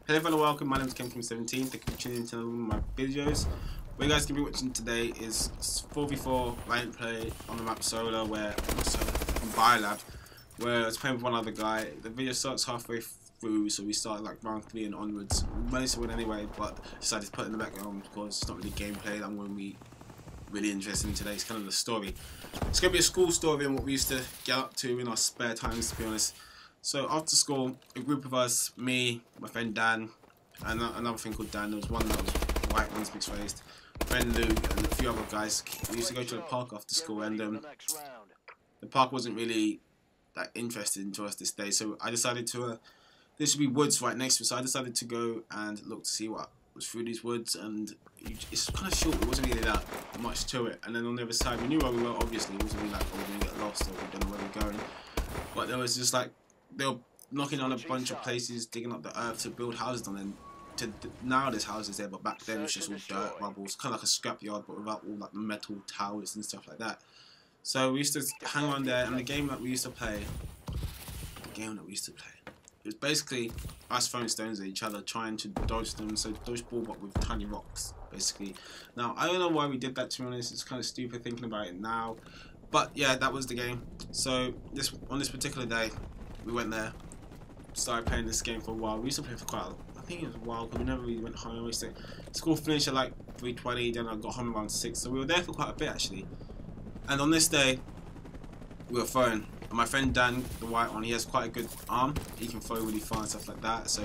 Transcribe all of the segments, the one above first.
Hello everyone, welcome. My name is KemKem17. Thank you for tuning into my videos. What you guys can be watching today is 4v4 rank play on the map Solar, where in Biolab, where I was playing with one other guy. The video starts halfway through, so we start like round 3 and onwards. We managed to win anyway, but decided to put it in the background because it's not really gameplay that I'm going to be really interested in today. It's kind of the story. It's going to be a school story and what we used to get up to in our spare times, to be honest. So after school, a group of us, me, my friend Dan, and another friend called Dan, there was one that was white, one's mixed faced, friend Luke, and a few other guys. We used to go to the park after school, and the park wasn't really that interesting to us this day, so I decided to, there should be woods right next to it, so I decided to go and look to see what was through these woods, and it's kind of short, it wasn't really that much to it. And then on the other side, we knew where we were, obviously, it wasn't really like, oh, we're going to get lost, or we don't know where we're going, but there was just like, they were knocking on a bunch of places, digging up the earth to build houses on them. Now there's houses there, but back then it was just all dirt, rubbles, kind of like a scrapyard, but without all like the metal towers and stuff like that. So we used to hang on there, and the game that we used to play, it was basically us throwing stones at each other, trying to dodge them, so dodge ball but with tiny rocks, basically. Now, I don't know why we did that, to be honest. It's kind of stupid thinking about it now. But yeah, that was the game. So on this particular day, we went there, started playing this game for a while. We used to play for I think it was a while, because we never really went home. School finished at like 3:20, then I got home around 6, so we were there for quite a bit actually. And on this day, we were throwing. And my friend Dan, the white one, he has quite a good arm. He can throw really far and stuff like that, so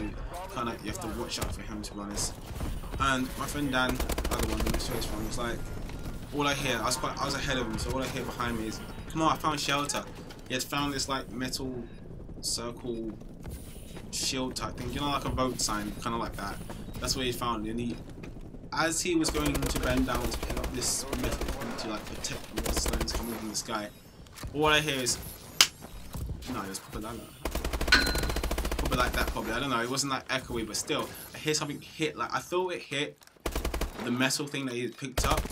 kind of you have to watch out for him, to be honest. And my friend Dan, the other one, the mixed race one, was like, all I hear, I was ahead of him, so all I hear behind me is, come on, I found shelter. He had found this like metal circle shield type thing, you know, like a road sign, kind of like that. That's what he found, and as he was going to bend down to pick up this metal to like protect the stones coming from the sky, all I hear is, no, it was probably like that, probably. I don't know. It wasn't that echoey, but still, I hear something hit. Like I thought it hit the metal thing that he had picked up.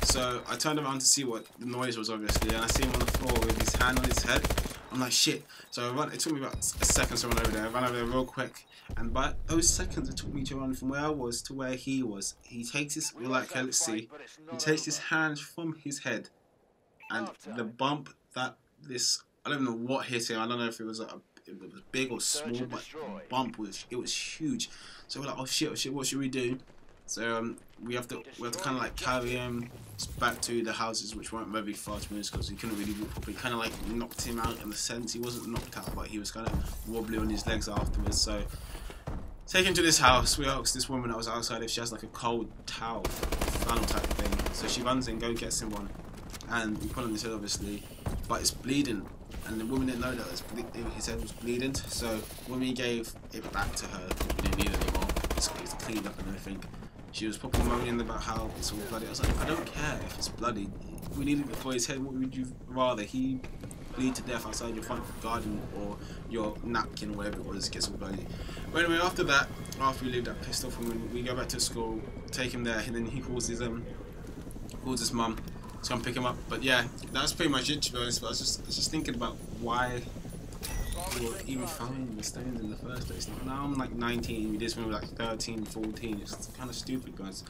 So I turned around to see what the noise was, obviously, and I see him on the floor with his hand on his head. I'm like, shit. So it took me about a second to run over there. I ran over there real quick, and by those seconds, it took me to run from where I was to where he was. He takes his, we're like, okay, let's see. He takes his hand from his head, and the bump that this, I don't know what hit him. I don't know if it was big or small, but the bump was huge. So we're like, oh shit, what should we do? So we have to kind of like carry him back to the houses, which weren't very far to us because he couldn't really walk properly. Kind of like knocked him out in the sense he wasn't knocked out, but he was kind of wobbly on his legs afterwards. So take him to this house. We asked this woman that was outside if she has like a cold towel, flannel type thing. So she runs in, go gets him one, and we put on his head obviously, but it's bleeding. And the woman didn't know that his head was bleeding. So when we gave it back to her, we didn't need it anymore. It's cleaned up and everything. She was probably moaning about how it's all bloody. I was like, I don't care if it's bloody. We needed it for his head. What would you rather? He bleed to death outside your front garden, or your napkin, whatever it was, gets all bloody. But anyway, after that, after we leave that pissed off woman, we go back to school, take him there, and then he calls his mum to come pick him up. But yeah, that's pretty much it, to be honest. But I was just thinking about why we were even finding the stones in the first place. Now I'm like 19, we did when we were like 13, 14, it's kind of stupid, guys.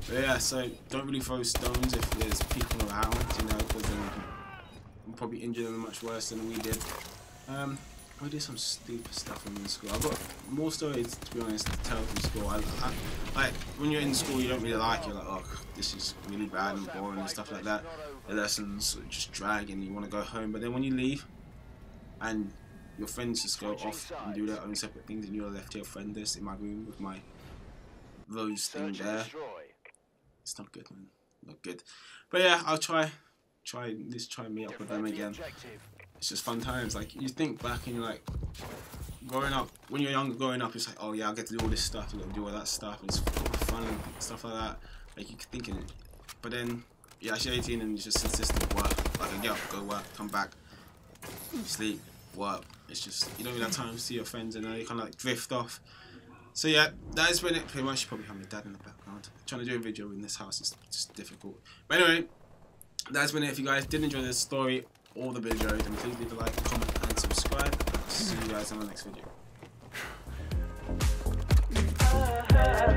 But yeah, so don't really throw stones if there's people around, you know, because then you probably injure them much worse than we did. We did some stupid stuff in school. I've got more stories, to be honest, to tell from school. Like, when you're in school, you don't really like it. You're like, oh, this is really bad and boring and stuff like that. The lessons just drag and you want to go home. But then when you leave, and your friends just go off and do their own separate things, and you're left here friendless in my room with my rose thing there. It's not good, man. Not good. But yeah, I'll try and meet up with them again. It's just fun times. Like, you think back and you're like, growing up, when you're younger, growing up, it's like, oh yeah, I get to do all this stuff, you got to do all that stuff, and it's fun and stuff like that. Like, you could think it. But then you're actually 18 and it's just consistent work. Like, I get up, go work, come back, sleep, work. It's just, you don't really have time to see your friends, and you kind of like drift off. So yeah, that is when it pretty much. You probably have my dad in the background. Trying to do a video in this house is just difficult. But anyway, that's been it. If you guys did enjoy this story or the video, then please leave a like, comment and subscribe. See you guys in the next video. yeah.